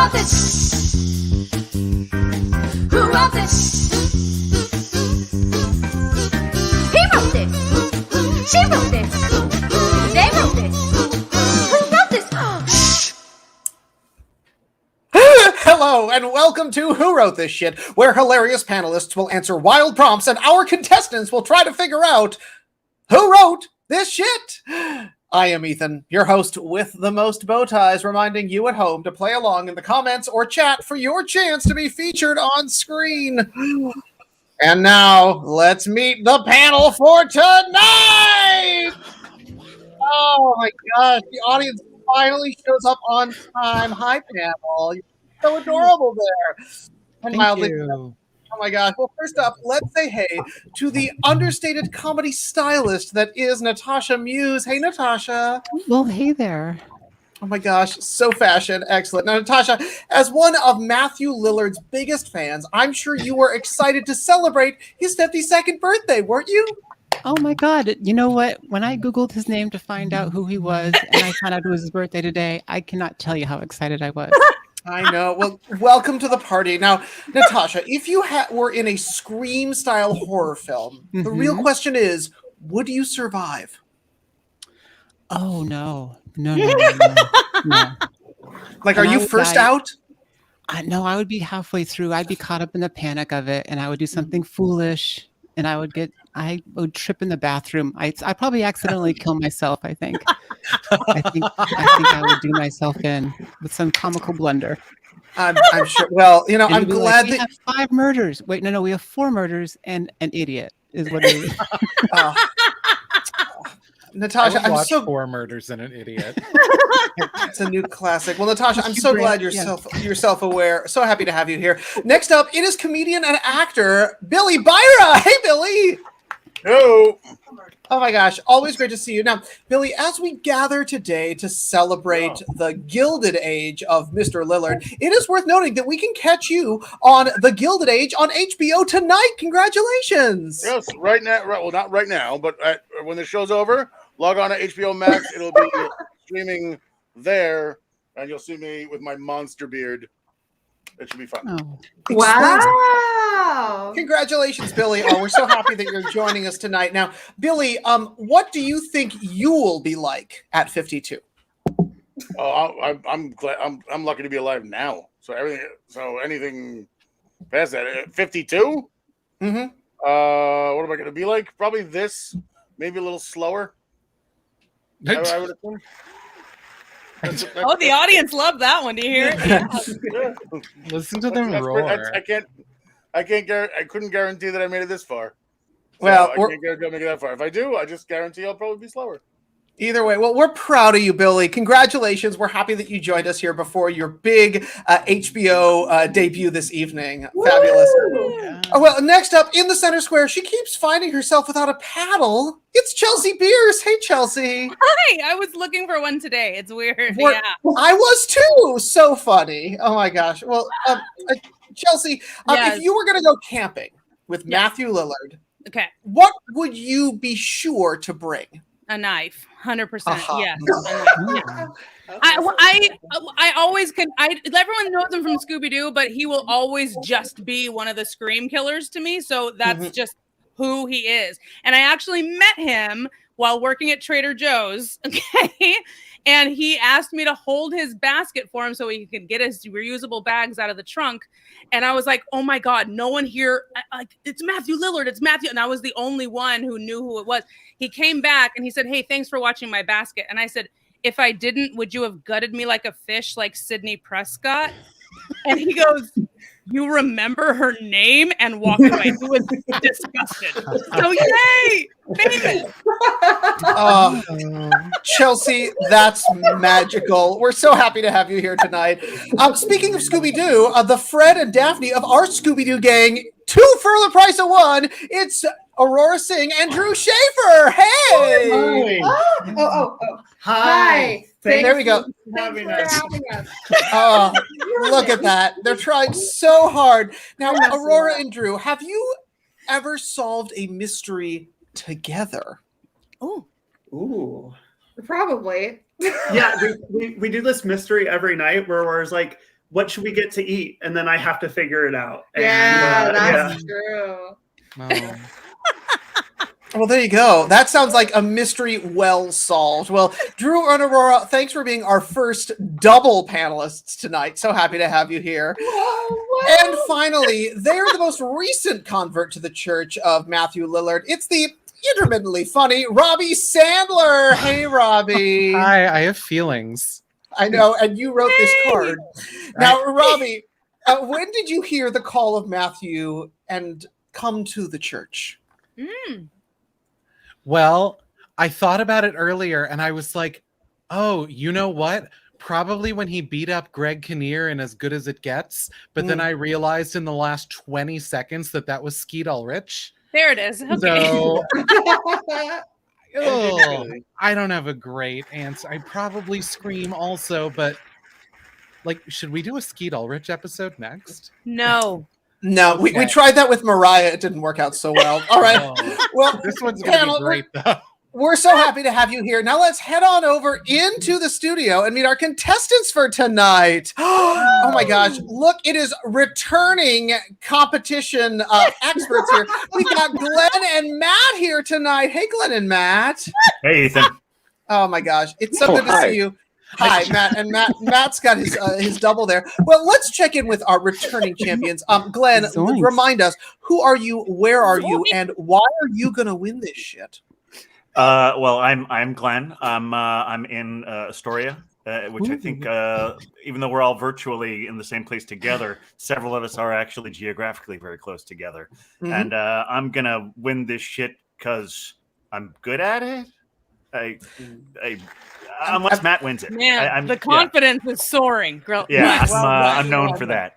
wrote this? Who wrote this? He wrote this. She wrote this. They wrote this. Who wrote this? Shh. Hello, and welcome to Who Wrote This Shit, where hilarious panelists will answer wild prompts and our contestants will try to figure out who wrote this shit. I am Ethan, your host with the most bow ties, reminding you at home to play along in the comments or chat for your chance to be featured on screen. And now, let's meet the panel for tonight! Oh my gosh, the audience finally shows up on time. Hi, panel. You're so adorable there. And mildly. Oh my gosh. Well, first up, let's say hey to the understated comedy stylist that is Natasha Muse. Hey, Natasha. Well, hey there. Oh my gosh, so fashion. Excellent. Now, Natasha, as one of Matthew Lillard's biggest fans, I'm sure you were excited to celebrate his 52nd birthday, weren't you? Oh my God. You know what? When I Googled his name to find out who he was and I found out it was his birthday today, I cannot tell you how excited I was. I know. Well, welcome to the party. Now, Natasha, if you were in a Scream-style horror film, the real question is, would you survive? Oh, no. No. Like, are you first out? No, I would be halfway through. I'd be caught up in the panic of it, and I would do something foolish, and I would trip in the bathroom. I'd probably accidentally kill myself, I think. I think I would do myself in with some comical blunder. I'm sure. Well, you know, I'm glad we that have 5 murders. Wait, no, we have 4 murders and an idiot is what it is. Natasha, I would watch so 4 murders and an idiot. It's a new classic. Well, Natasha, I'm so glad you're self-aware. So happy to have you here. Next up, it is comedian and actor Billy Byra. Hey, Billy. Hello. Oh my gosh, always great to see you. Now, Billy, as we gather today to celebrate the Gilded Age of Mr. Lillard, it is worth noting that we can catch you on the Gilded Age on HBO tonight. Congratulations. Yes, right now. Well, not right now, but when the show's over, log on to HBO Max. It'll be streaming there, and you'll see me with my monster beard. It should be fun. Oh. Wow. Congratulations, Billy. Oh, we're so happy that you're joining us tonight. Now, Billy, what do you think you will be like at 52? Oh, I'm glad. I'm lucky to be alive now. So anything past that, 52. Mm-hmm. What am I going to be like? Probably this, maybe a little slower. I would assume. The audience loved that one. Do you hear it? Listen to them roar. I couldn't guarantee that I made it this far. Well, I can't guarantee I'll make it that far. If I do, I just guarantee I'll probably be slower. Either way, well, we're proud of you, Billy. Congratulations. We're happy that you joined us here before your big HBO debut this evening. Woo! Fabulous. Oh, well, next up, in the center square, she keeps finding herself without a paddle. It's Chelsea Bearce. Hey, Chelsea. Hi, I was looking for one today. It's weird. Yeah. I was too. So funny. Oh, my gosh. Well, Chelsea, Yes. if you were going to go camping with Matthew Lillard, Okay. what would you be sure to bring? A knife. 100%. Uh-huh. Yes. Yeah. I always can. Everyone knows him from Scooby-Doo, but he will always just be one of the Scream killers to me. So that's just who he is. And I actually met him while working at Trader Joe's. Okay. And he asked me to hold his basket for him so he could get his reusable bags out of the trunk. And I was like, oh my God, no one here. It's Matthew Lillard. It's Matthew. And I was the only one who knew who it was. He came back and he said, hey, thanks for watching my basket. And I said, if I didn't, would you have gutted me like a fish like Sidney Prescott? And he goes, you remember her name, and walked away. He was disgusted. So yay! Famous. Chelsea, that's magical. We're so happy to have you here tonight. Speaking of Scooby-Doo, the Fred and Daphne of our Scooby-Doo gang, 2 for the price of 1. It's Aurora Singh and Drew Schaefer. Hey! Oh. Hi. There we go. Thanks for having us. Oh, look at that. They're trying so hard. Now, Aurora and Drew, have you ever solved a mystery together? Ooh. Probably. Yeah, we do this mystery every night where we're like, what should we get to eat? And then I have to figure it out. Yeah, And, that's true. Oh. Well, there you go. That sounds like a mystery well solved. Well, Drew and Aurora, thanks for being our first double panelists tonight. So happy to have you here. And finally, they're the most recent convert to the church of Matthew Lillard. It's the intermittently funny Robby Sandler. Hey, Robby. Hi, I have feelings. I know, and you wrote this card. Now, Robby, when did you hear the call of Matthew and come to the church? Well, I thought about it earlier and I was like, oh, you know what? Probably when he beat up Greg Kinnear in As Good as It Gets. But then I realized in the last 20 seconds that was Skeet Ulrich. There it is. Okay. So, I don't have a great answer. I probably scream also, but like, should we do a Skeet Ulrich episode next? No. No, we tried that with Mariah. It didn't work out so well. All right. Well, this one's going to be great, though. We're so happy to have you here. Now let's head on over into the studio and meet our contestants for tonight. Oh my gosh. Look, it is returning competition experts here. We've got Glenn and Matt here tonight. Hey, Glenn and Matt. Hey, Ethan. Oh my gosh. It's so good to see you. Hi, Matt. And Matt's got his double there. Well, let's check in with our returning champions. Glenn, remind us, who are you, where are you, and why are you going to win this shit? Well, I'm Glenn. I'm in Astoria, which I think, even though we're all virtually in the same place together, several of us are actually geographically very close together. And I'm going to win this shit because I'm good at it. Unless Matt wins it. Man, the confidence is soaring. Girl. Yeah, I'm known for that.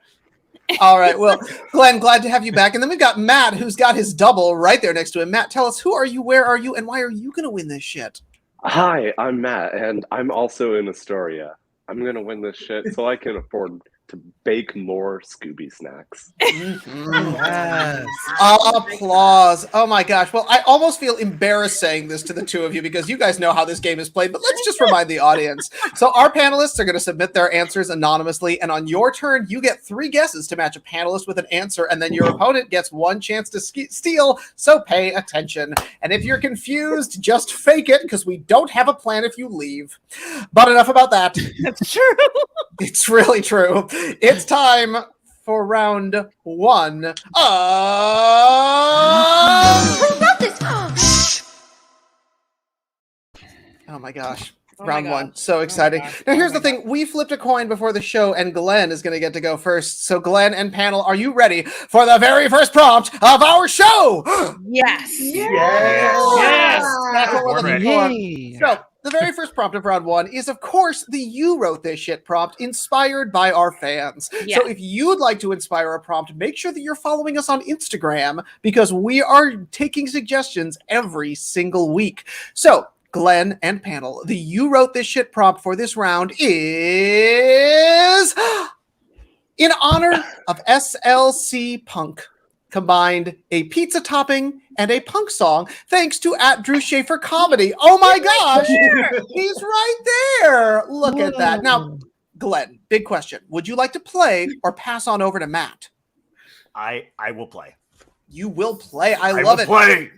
All right. Well, Glenn, glad to have you back. And then we've got Matt, who's got his double right there next to him. Matt, tell us, who are you, where are you, and why are you going to win this shit? Hi, I'm Matt, and I'm also in Astoria. I'm going to win this shit so I can afford to bake more Scooby snacks. Yes. Applause. Oh my gosh. Well, I almost feel embarrassed saying this to the two of you because you guys know how this game is played, but let's just remind the audience. So our panelists are going to submit their answers anonymously, and on your turn, you get 3 guesses to match a panelist with an answer, and then your opponent gets 1 chance to steal, so pay attention. And if you're confused, just fake it because we don't have a plan if you leave. But enough about that. That's true. It's really true. It's time for round 1. Who wrote this? Oh my gosh. Oh round my 1. God. So exciting. Now here's the thing. We flipped a coin before the show and Glenn is going to get to go first. So Glenn and panel, are you ready for the very first prompt of our show? Yes. Yes. That's what we're looking for. Yay. So the very first prompt of round 1 is, of course, the You Wrote This Shit prompt inspired by our fans. Yeah. So if you'd like to inspire a prompt, make sure that you're following us on Instagram because we are taking suggestions every single week. So Glenn and panel, the You Wrote This Shit prompt for this round is in honor of SLC Punk. Combined a pizza topping and a punk song thanks to @Schaefer Comedy. Oh my gosh, he's right there. Look at that. Now, Glenn, big question. Would you like to play or pass on over to Matt? I will play. You will play. I love it. Play.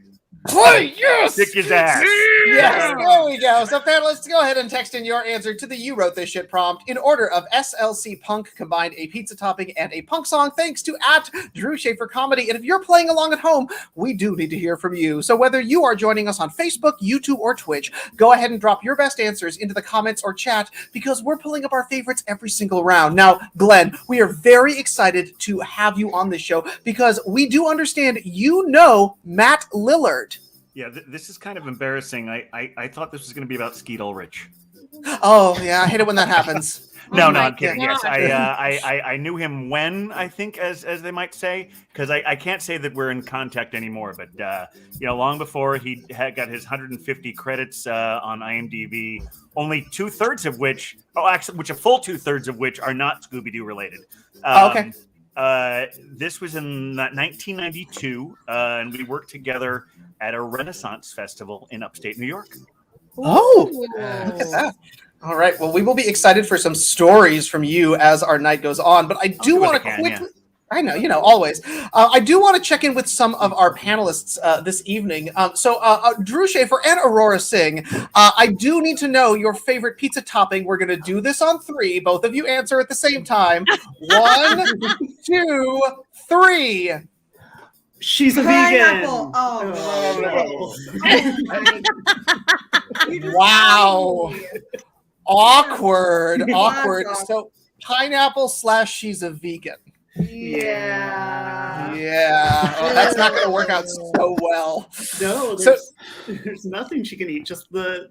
Play, yes! Kick his ass. Yes, there we go. So panelists, go ahead and text in your answer to the You Wrote This Shit prompt in order of SLC Punk combined a pizza topping and a punk song thanks to @Schaefer Comedy. And if you're playing along at home, we do need to hear from you. So whether you are joining us on Facebook, YouTube, or Twitch, go ahead and drop your best answers into the comments or chat because we're pulling up our favorites every single round. Now, Glenn, we are very excited to have you on this show because we do understand you know Matt Lillard. Yeah, this is kind of embarrassing. I thought this was going to be about Skeet Ulrich. Oh, yeah, I hate it when that happens. No, I'm kidding. Yes, I knew him when, I think, as they might say, because I can't say that we're in contact anymore. But long before he had got his 150 credits on IMDb, only 2/3 of which, a full 2/3 of which are not Scooby-Doo related. Okay. This was in 1992, and we worked together at a Renaissance festival in upstate New York. Oh, look at that. All right. Well, we will be excited for some stories from you as our night goes on. But I do want to quickly. I know, always. I do want to check in with some of our panelists this evening. So, Drew Schaefer and Aurora Singh, I do need to know your favorite pizza topping. We're going to do this on 3. Both of you answer at the same time. 1, 2, 3. She's a Pineapple. vegan. Oh. Wow. Awkward. Awkward. So, pineapple / she's a vegan. Yeah. Yeah. Oh, that's not going to work out so well. No, there's nothing she can eat. Just the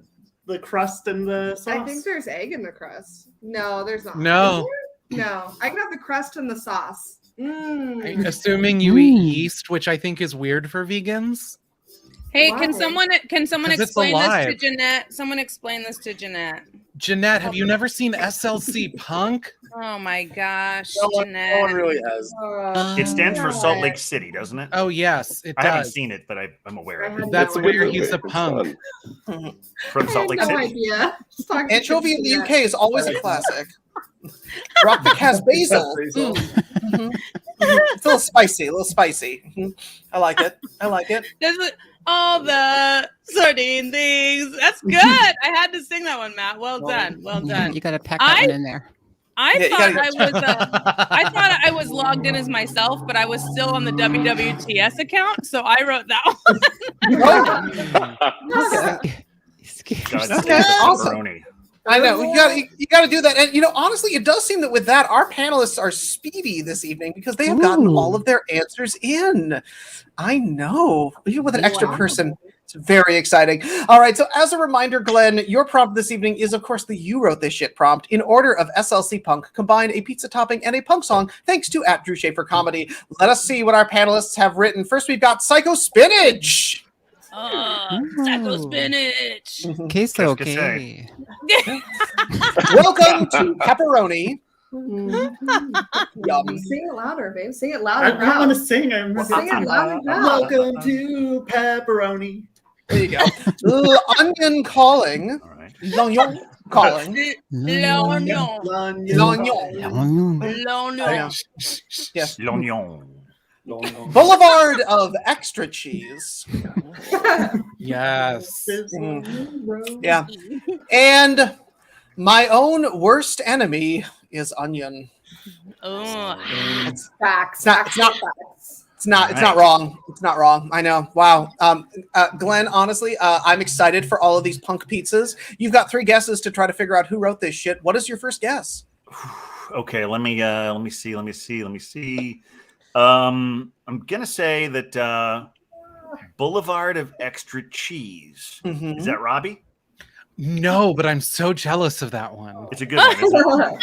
crust and the sauce. I think there's egg in the crust. No, there's not. No. No, I can have the crust and the sauce. I'm assuming you eat yeast, which I think is weird for vegans. Hey, Why? can someone 'Cause it's explain this to alive. Jeanette? Someone explain this to Jeanette. Jeanette, have you never seen SLC Punk? Oh my gosh, No one Jeanette. really has. It stands for Salt Lake City, doesn't it? Oh yes, it I does. haven't seen it, but I'm aware of it. That's no where idea. he's a punk. From Salt Lake I had no City. idea. Just talking to Anchovy in the Jeanette. UK is always a classic. Rockpick has basil. Mhm. It's a little spicy. I like it. This is all the sardine things. That's good. I had to sing that one, Matt. Well done. You got to pack that one in there. I Yeah, you thought gotta- I thought I was logged in as myself, but I was still on the WWTS account, so I wrote that one. God, Okay, awesome. pepperoni. I know you got to do that, and honestly, it does seem that with that, our panelists are speedy this evening because they have gotten all of their answers in. I know, even with an extra person, it's very exciting. All right, so as a reminder, Glenn, your prompt this evening is, of course, the "You Wrote This Shit" prompt in order of SLC Punk. Combine a pizza topping and a punk song, thanks to @Drew Schaefer Comedy. Let us see what our panelists have written. First, we've got Psycho Spinach. Taco spinach. Queso, Qu'est-ce que okay. Welcome to Pepperoni. Yum. Sing it louder, babe. Sing it I loud and don't want to proud. sing. Sing it loud and proud. Welcome to Pepperoni. There you go. Onion calling. All right. L'onion calling. L'oignon. L'onion. L'oignon. Yes. L'oignon. Boulevard of extra cheese. Yes. Yeah. And my own worst enemy is onion. Oh. Facts. It's not wrong. It's not wrong. I know. Wow. Glenn, honestly, I'm excited for all of these punk pizzas. You've got 3 guesses to try to figure out who wrote this shit. What is your first guess? Okay, let me see. I'm gonna say that Boulevard of Extra Cheese. Mhm. Is that Robby? No, but I'm so jealous of that one. It's a good one. Isn't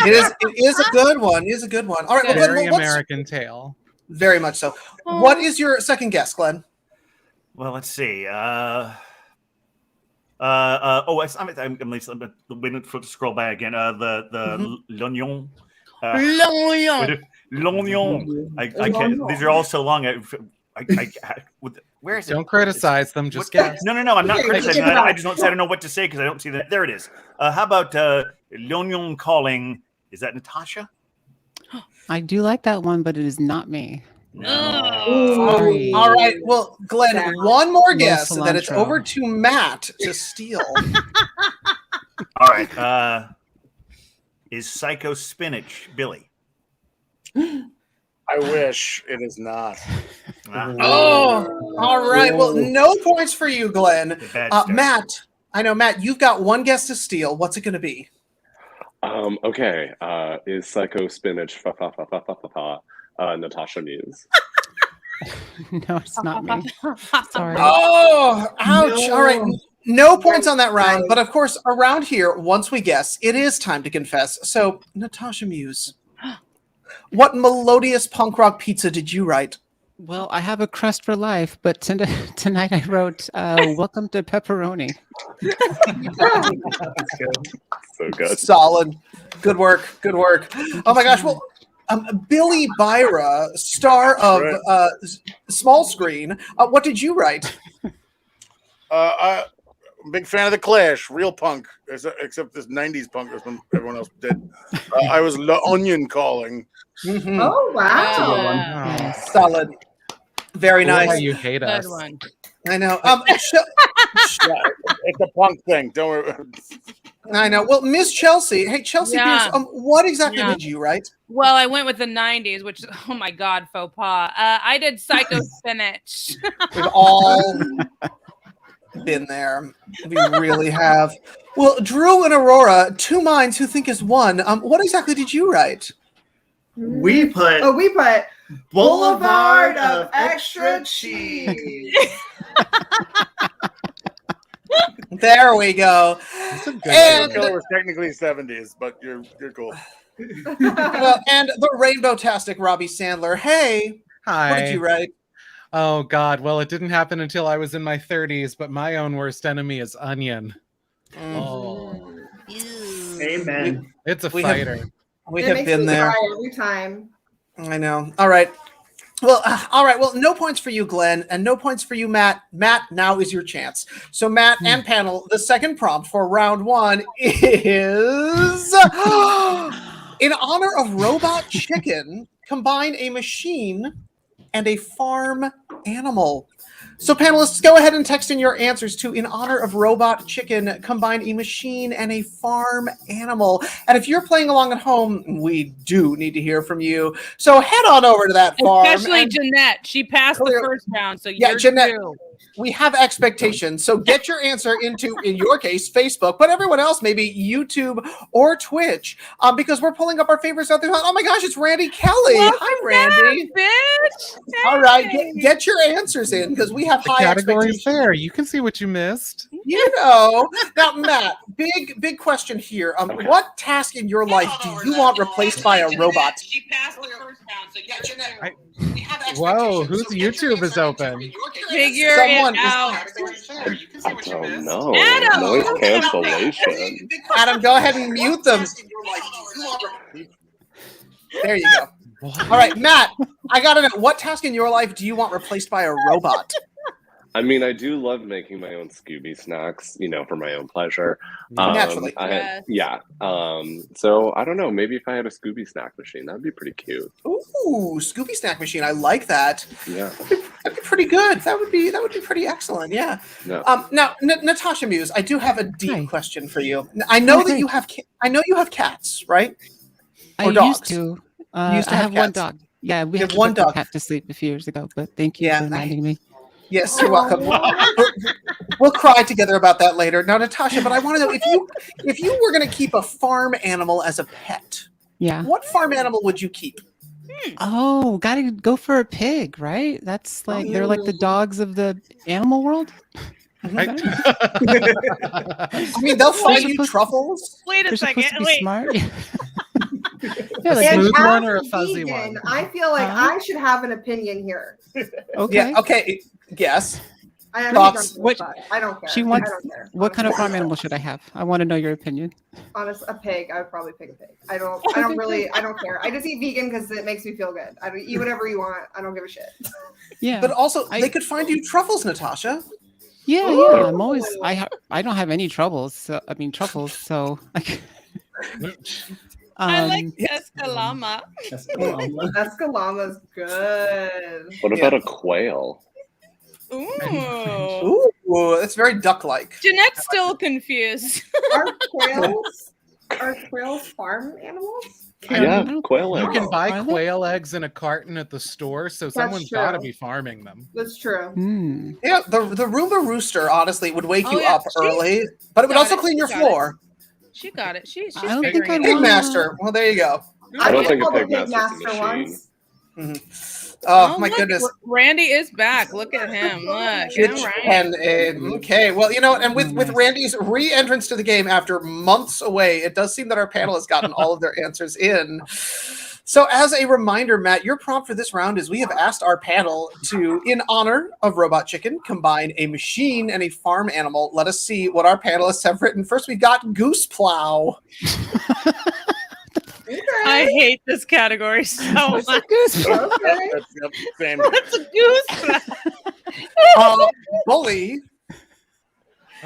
it? It is a good one. It is a good one. All right, well, Very Glenn, what's- American Tale. very much so. What is your second guess, Glenn? Well, let's see. I'm waiting for it to scroll by again. The l'oignon. L'oignon. L'oignon. I can't. These are all so long. Where is it? Don't criticize them. Just guess. No. I'm not criticizing. I just don't know what to say because I don't see that. There it is. How about l'oignon calling? Is that Natasha? I do like that one, but it is not me. Sorry. All right. Well, Glenn, one more guess, and then it's cilantro. over to Matt to steal. All right. Is Psycho Spinach Billy? I wish it is not. Oh, all right. Well, no points for you, Glenn. Matt, I know, Matt, you've got one guess to steal. What's it going to be? Okay. Is Psycho Spinach Natasha Muse? No, it's not me. Sorry. Oh, ouch. No. All right. No points on that round. But of course, around here, once we guess, it is time to confess. So, Natasha Muse, what melodious punk rock pizza did you write? Well, I have a crust for life, but tonight I wrote "Welcome to Pepperoni." That's good. So good. Solid. Good work. Good work. Oh my gosh. Well, Billy Byra, star of Small Screen. What did you write? big fan of the Clash, real punk, except this '90s punk. That's when everyone else did. I was the Onion calling. Mhm. Oh wow. Oh. Solid. Very Cool how nice. you hate Good us. one. I know. Yeah, it's a punk thing. Don't worry. I know. Well, Miss Chelsea. Hey, Chelsea Yeah. Bearce, what exactly Yeah. did you write? Well, I went with the '90s, which oh my god, faux pas. I did Psycho Spinach. We've all been there. We really have. Well, Drew and Aurora, two minds who think is one. What exactly did you write? We put We put Boulevard of Extra Cheese. There we go. That's a good And- idea. Killer was technically '70s, but you're cool. Well, and the rainbow-tastic Robby Sandler. Hey, Hi. what did you write? Oh God. Well, it didn't happen until I was in my 30s, but my own worst enemy is Onion. Oh, Amen. it's a We have- fighter. We it have makes been me there. cry every time. I know. All right. Well, all right. Well, no points for you, Glenn, and no points for you, Matt. Matt, now is your chance. So, Matt and panel, the second prompt for round one is in honor of Robot Chicken, combine a machine and a farm animal. So, panelists, go ahead and text in your answers to in honor of Robot Chicken, combine a machine and a farm animal. And if you're playing along at home, we do need to hear from you. So head on over to that farm. Especially and- Jeanette. She passed the first round, so Yeah, you're Jeanette. due. We have expectations. So get your answer into, in your case, Facebook, but everyone else, maybe YouTube or Twitch, because we're pulling up our favorites out there. Oh my gosh, it's Randy Kelly. Welcome Hi, Randy. back, bitch. All right, Hey. get your answers in because we have The high category's expectations. there. You can see what you missed. You know. Now, Matt, big question here. What task in your life do you want replaced by a robot? She passed the first round, so you're due. Whoa, whose YouTube is open? Figure Someone it out. Oh no. Adam! Noise cancellation. Adam, go ahead and mute them. There you go. All right, Matt, I gotta know, what task in your life do you want replaced by a robot? I mean, I do love making my own Scooby snacks, for my own pleasure. Naturally. Yeah. So I don't know. Maybe if I had a Scooby snack machine, that'd be pretty cute. Ooh, Scooby snack machine. I like that. Yeah. That'd be pretty good. That would be pretty excellent. Yeah. No. Now, Natasha Muse, I do have a deep Hi. question for you. I know that Okay. you have. I know you have cats, right? I Or dogs? used to. You used to I have have one cats. dog. Yeah, we You had have one to put the dog. cat to sleep a few years ago, but thank you Yeah, for reminding me. Yes, you're welcome. We'll cry together about that later. Now, Natasha, but I want to know if you were going to keep a farm animal as a pet, Yeah. what farm animal would you keep? Oh, gotta go for a pig, right? That's like they're like the dogs of the animal world. I mean, they'll find you supposed- truffles. Wait They're a supposed second. to be Wait. smart. A like And smooth as one or a fuzzy vegan, one? I feel like Huh? I should have an opinion here. Okay. Yeah. Okay. Yes. I Thoughts? don't care. I don't care. She wants- I don't care. What kind of Honestly. farm animal should I have? I want to know your opinion. Honest, a pig. I would probably pick a pig. I don't care. I just eat vegan because it makes me feel good. I don't eat whatever you want. I don't give a shit. Yeah. But also, I- they could find you truffles, Natasha. yeah, Ooh. yeah. I'm always I don't have any troubles. So, truffles. So I like um, Escalama. Escalama's good. What about a quail? Ooh. Ooh, that's very duck-like. Jeanette's still confused. Are quails farm animals? Yeah, quail You eggs. can buy Are they? quail eggs in a carton at the store, so someone's true. got to be farming them. That's true. Yeah, the Roomba rooster honestly would wake Oh, you yeah, up she early, but it would got also it, clean she your got it. floor. She got it. She's I don't think figuring I'd it Pig out. want- Master. Well, there you go. I don't think a called pig Pig master's a Master machine. once. Oh my look, goodness. Randy is back. Look at him. Look. Which- All right. And okay, well, and with Nice. Randy's re-entrance to the game after months away, it does seem that our panel has gotten all of their answers in. So, as a reminder, Matt, your prompt for this round is we have asked our panel to, in honor of Robot Chicken, combine a machine and a farm animal. Let us see what our panelists have written. First, we got Goose Plow. I hate this category so much. Okay. Yep, same. What's a goose? Bully.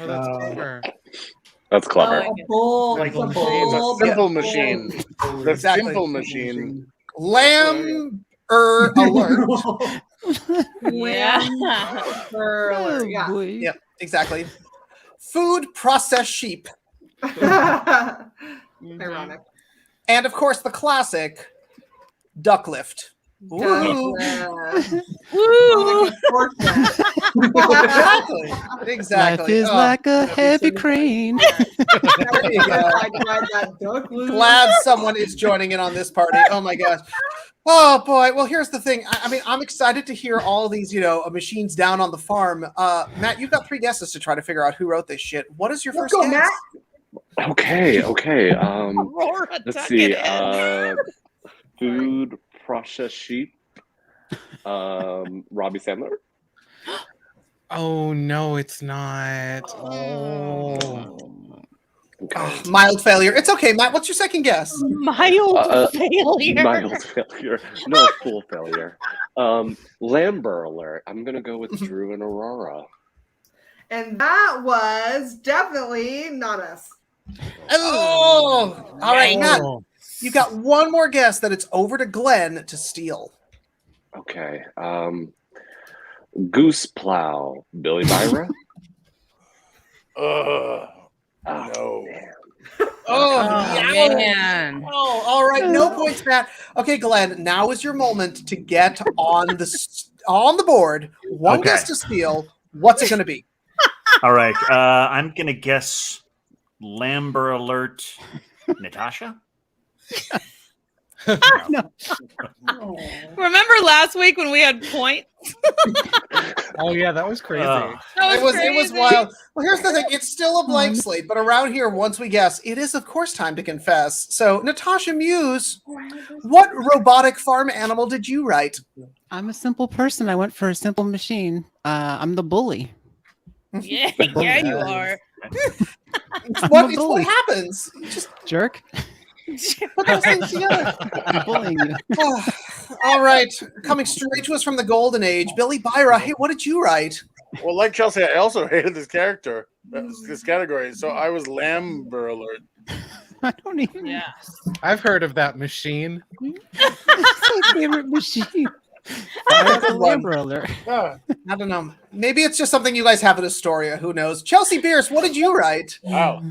Oh, that's clever. That's clever. A bull. Like It's a a bull. simple machine. The Exactly. simple machine. Lamb alert. Yeah. Yeah. boy. Yep, exactly. Food processed sheep. Ironic. And of course, the classic duck lift. Ooh. Woo! Exactly. Life is Oh, like a heavy crane. there you go. Glad someone is joining in on this party. Oh my gosh. Oh boy. Well, here's the thing. I mean, I'm excited to hear all these, machines down on the farm. Matt, you've got 3 guesses to try to figure out who wrote this shit. What is your first guess? Matt. Okay. Aurora, Let's tuck see. it in. Food processed sheep. Robby Sandler. Oh no, it's not. Oh. Okay. Mild failure. It's okay, Matt. What's your second guess? Mild failure. Mild failure. No, full failure. Lamber alert. I'm gonna go with Drew and Aurora. And that was definitely not us. Oh, all right, Matt. Oh. You got one more guess that it's over to Glenn to steal. Okay. Goose plow. Billy Byra. No. Oh, man. Oh, all right. No points, Matt. Okay, Glenn. Now is your moment to get on the board. One Okay. guess to steal. What's it going to be? All right. I'm gonna guess Lamber alert. Natasha. No. Remember last week when we had points? Oh yeah, that was crazy. That It was crazy. wild. Well, here's the thing. It's still a blank slate, but around here, once we guess, it is, of course, time to confess. So, Natasha Muse, what robotic farm animal did you write? I'm a simple person. I went for a simple machine. I'm the bully. Yeah, you are. It's I'm what, a it's bully. what happens. You just Jerk. put those things together. I'm bullying you. All right. Coming straight to us from the golden age, Billy Byra. Hey, what did you write? Well, like Chelsea, I also hated this character, this category. So I was Lamber alert. I don't even. Yes. I've heard of that machine. It's my favorite machine. That's a Lamber alert. I don't know. Maybe it's just something you guys have in Astoria. Who knows? Chelsea Bearce, what did you write? Wow.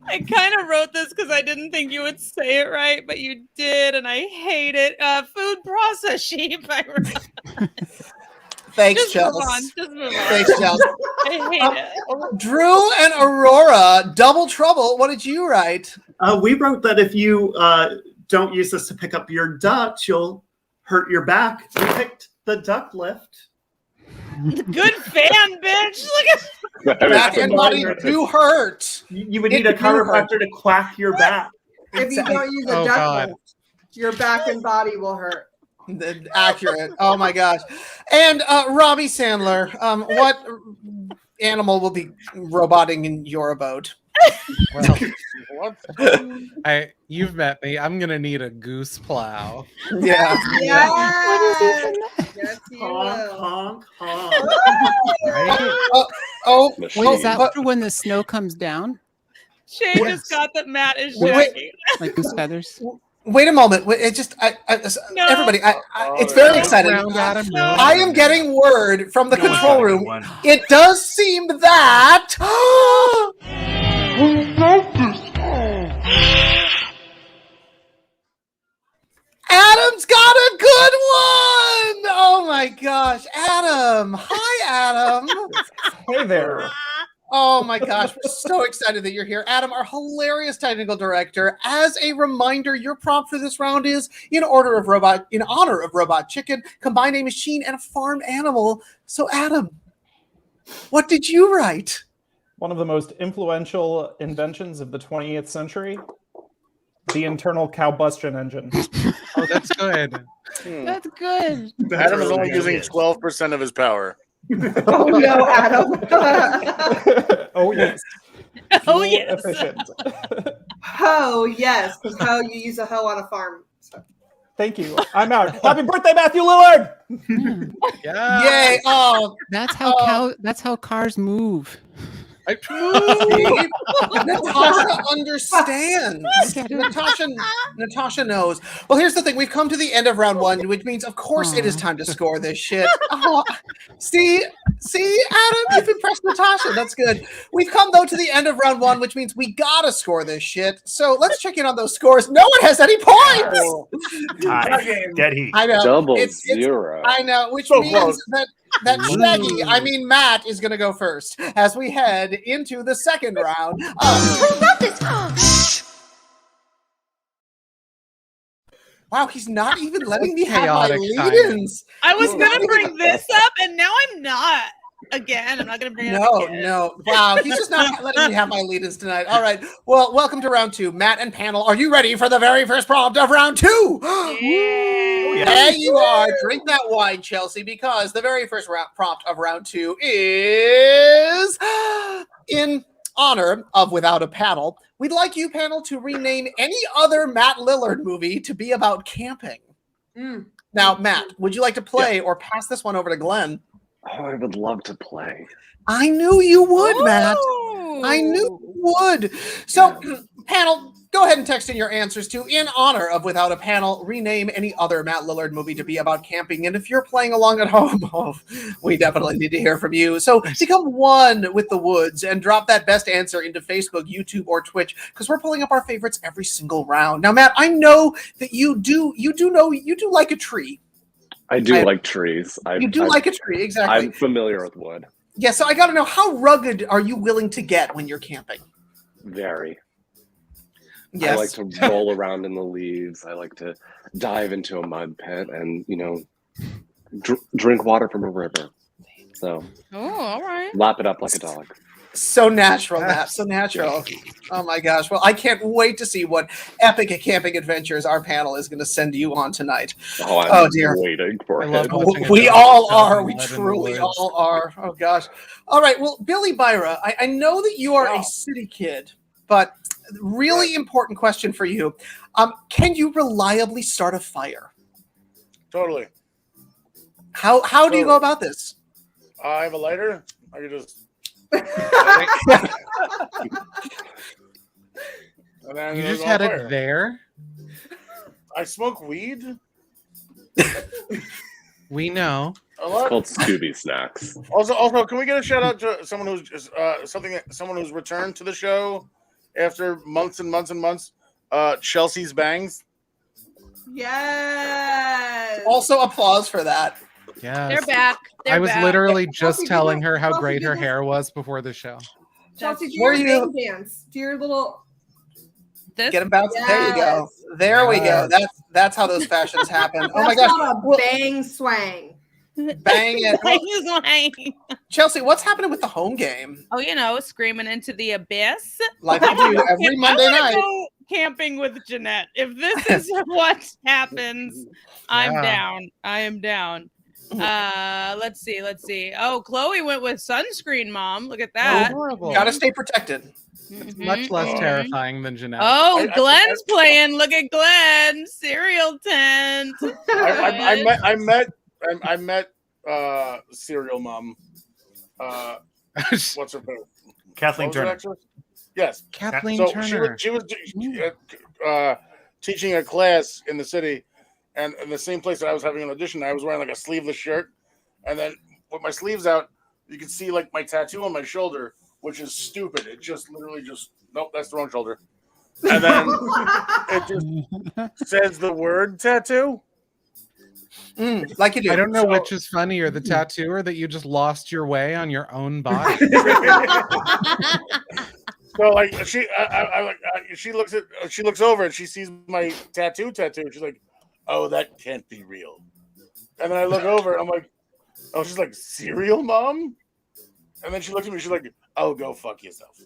I kind of wrote this because I didn't think you would say it right, but you did, and I hate it. Food process sheep. I wrote. Thanks, Just move on. Chelsea. Just move on. Thanks, Chelsea. I hate it. Drew and Aurora, double trouble. What did you write? We wrote that if you don't use this to pick up your ducks, you'll hurt your back. We picked the duck lift. Good fan, bitch. Look at Back and body do hurt. You would need a chiropractor to quack your back. If you don't use a Oh, duck God. lift, your back and body will hurt. Accurate. Oh my gosh. And Robby Sandler, what animal will be roboting in your abode? Well, What? you've met me. I'm gonna need a goose plow. Yeah. Yes, yes, you Honk, will. honk, honk. Oh, Machine. Wait, is that for when the snow comes down? Shay Yes. just got that Matt is Wait. Shaggy. Like goose feathers? wait a moment. It just, No. everybody, it's very exciting. Round Adam, no. I am getting word from the No one's control got a good room. one. It does seem that. Adam's got a good one. Oh my gosh, Adam! Hi, Adam. Hey there. Oh my gosh, we're so excited that you're here. Adam, our hilarious technical director. As a reminder, your prompt for this round is in honor of Robot Chicken, combine a machine and a farm animal. So Adam, what did you write? One of the most influential inventions of the 20th century, the internal combustion engine. Oh, that's good. That's good. Adam is only using 12% of his power. Oh no, Adam. Oh, yes. Oh, Fuel yes. Efficient. Hoe, yes, because hoe, you use a hoe on a farm. So. Thank you. I'm out. Happy birthday, Matthew Lillard! Yeah. Yay! Oh, That's how cars move. Natasha understands. Natasha knows. Well, here's the thing. We've come to the end of round one, which means, of course, it is time to score this shit. Oh, see, Adam, you've impressed Natasha. That's good. We've come, though, to the end of round one, which means we gotta score this shit. So let's check in on those scores. No one has any points. Dead heat. I know. Double zero. I know, which So means close. that Shaggy, I mean Matt, is going to go first as we head into the second round. Who wrote this? Wow, he's not even letting me have my Chaotic lead-ins. I was gonna bring this up, and now I'm not. Again, I'm not gonna bring it up again. No. Wow, he's just not letting me have my lead-ins tonight. All right. Well, welcome to round two. Matt and panel, are you ready for the very first prompt of round two? Yeah. There you are. Drink that wine, Chelsea, because the very first prompt of round two is in honor of Without a Paddle. We'd like you, panel, to rename any other Matt Lillard movie to be about camping. Now, Matt, would you like to play or pass this one over to Glenn? Oh, I would love to play. I knew you would, Matt. Ooh. I knew you would. So, panel, go ahead and text in your answers to in honor of Without a Panel. Rename any other Matt Lillard movie to be about camping. And if you're playing along at home, we definitely need to hear from you. So become one with the woods and drop that best answer into Facebook, YouTube, or Twitch, because we're pulling up our favorites every single round. Now, Matt, I know that you do like a tree. I do like trees. You do like a tree, exactly. I'm familiar with wood. Yeah, so I got to know, how rugged are you willing to get when you're camping? Very. Yes. I like to roll around in the leaves. I like to dive into a mud pit and, drink water from a river. So, all right. lap it up like a dog. So natural, Matt. So natural. Oh my gosh. Well, I can't wait to see what epic camping adventures our panel is going to send you on tonight. Oh, dear. Waiting for it. We all are. We truly all are. Oh gosh. All right. Well, Billy Byra, I know that you are a city kid, but really important question for you. Can you reliably start a fire? Totally. How do you go about this? I have a lighter. I can just. You just had it there? I smoke weed. We know. It's called Scooby snacks. Also, can we get a shout out to someone who's someone who's returned to the show after months and months and months? Chelsea's bangs. Yes. Also, applause for that. Yes. They're back. I was literally just Chelsea, telling her how Chelsea, great her do hair was before the show. Chelsea, do Were your you- bang dance. Do your little. This? Get them bouncing. There you go. There we go. That's how those fashions happen. Oh my That's gosh. called a bang swang. Bang it. Chelsea, what's happening with the home game? Oh, screaming into the abyss. Like we do every Monday I wanna night. go camping with Jeanette. If this is what happens, I'm Yeah. down. I am down. Let's see. Oh, Chloe went with sunscreen, Mom. Look at that. Horrible. Gotta stay protected. It's much less terrifying than Jeanette. Oh, Glenn's playing. Look at Glenn. Cereal tent. I met Serial Mom. What's her name? Kathleen What was her Turner. actress? Yes, Kathleen so Turner. She was teaching a class in the city, and in the same place that I was having an audition. I was wearing like a sleeveless shirt, and then with my sleeves out, you can see like my tattoo on my shoulder, which is stupid. It just literally nope, that's the wrong shoulder. And then it just says the word tattoo. Like you do. I don't know which is funnier, the tattoo or that you just lost your way on your own body. So like she looks over and she sees my tattoo. She's like, "Oh, that can't be real." And then I look over and I'm like, "Oh," she's like, "Cereal Mom?" And then she looks at me. She's like, "Oh, go fuck yourself."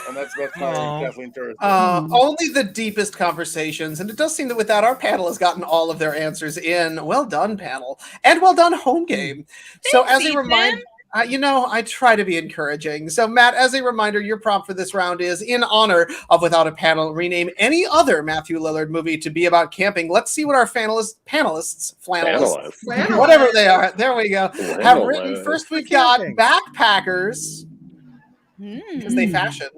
And that's my Kathleen Turner. Only the deepest conversations, and it does seem that with that, our panel has gotten all of their answers in. Well done, panel, and well done, home game. So, as a reminder, I try to be encouraging. So, Matt, as a reminder, your prompt for this round is, in honor of Without a Panel, rename any other Matthew Lillard movie to be about camping. Let's see what our panelists, whatever they are, there we go, have written. First, we've got Backpackers, because they fashion,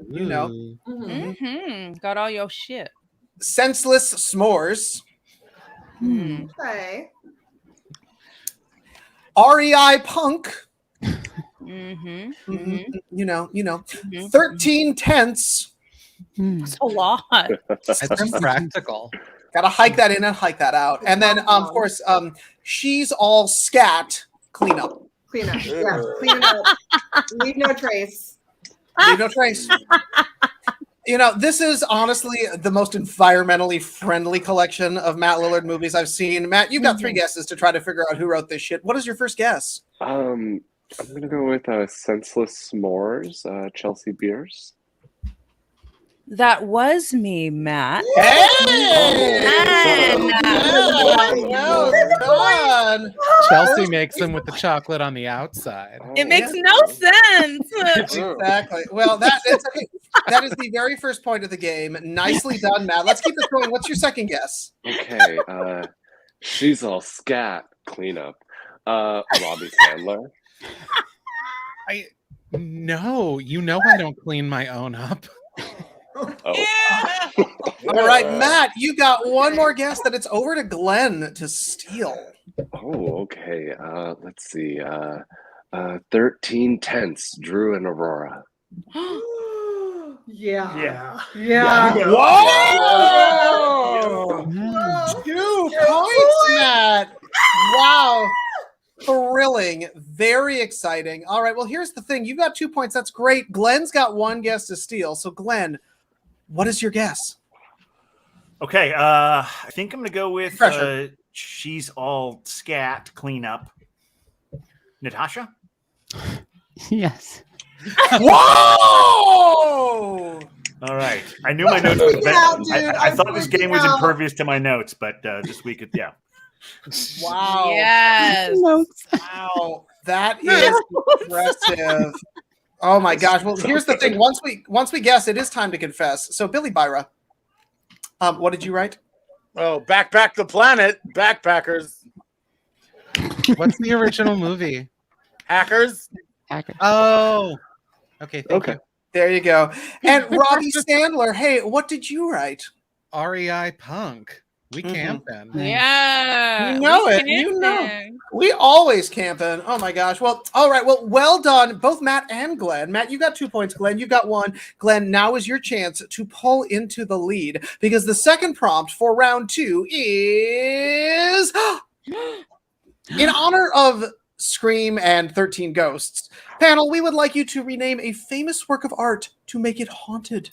Got all your shit. Senseless S'mores. Okay. REI Punk. 13 Tenths. It's a lot. It's practical. Gotta hike that in and hike that out. And then, of course, She's All Scat. Cleanup. Clean it up. Leave no trace. Leave no trace. This is honestly the most environmentally friendly collection of Matt Lillard movies I've seen. Matt, you've got 3 guesses to try to figure out who wrote this shit. What is your first guess? I'm gonna go with Senseless S'mores, Chelsea Bearce. That was me, Matt. Hey! Well done. Chelsea makes them with the chocolate on the outside. It makes no sense. Exactly. Well, it's okay. That is the very first point of the game. Nicely done, Matt. Let's keep this going. What's your second guess? Okay. She's All Scat. Cleanup. Robby Sandler. No, I don't clean my own up. Oh. Yeah. All right, Matt, you got one more guess, that it's over to Glenn to steal. Oh, okay. Let's see. 13 Tenths, Drew and Aurora. Yeah. Whoa! 2 points, Matt. Wow. Thrilling. Very exciting. All right, well, here's the thing. You got 2 points. That's great. Glenn's got 1 guess to steal. So, Glenn, what is your guess? Okay, I think I'm going to go with She's All Scat. Cleanup. Natasha? Yes. Whoa! All right. I knew my notes were better. I thought this game was impervious to my notes, but this week, Wow. Yes. Wow. That is impressive. Oh my gosh. Well, here's the thing. Once we guess, it is time to confess. So, Billy Byra, what did you write? Oh, Backpack the Planet. Backpackers. What's the original movie? Hackers. Oh. Okay. Thank you. There you go. And Robby Sandler, hey, what did you write? REI Punk. We camping. Yeah. You know it. You know. We always camping. Oh my gosh. Well, all right. Well done, both Matt and Glenn. Matt, you got 2 points. Glenn, you got 1. Glenn, now is your chance to pull into the lead, because the second prompt for round 2 is in honor of Scream and 13 Ghosts. Panel, we would like you to rename a famous work of art to make it haunted.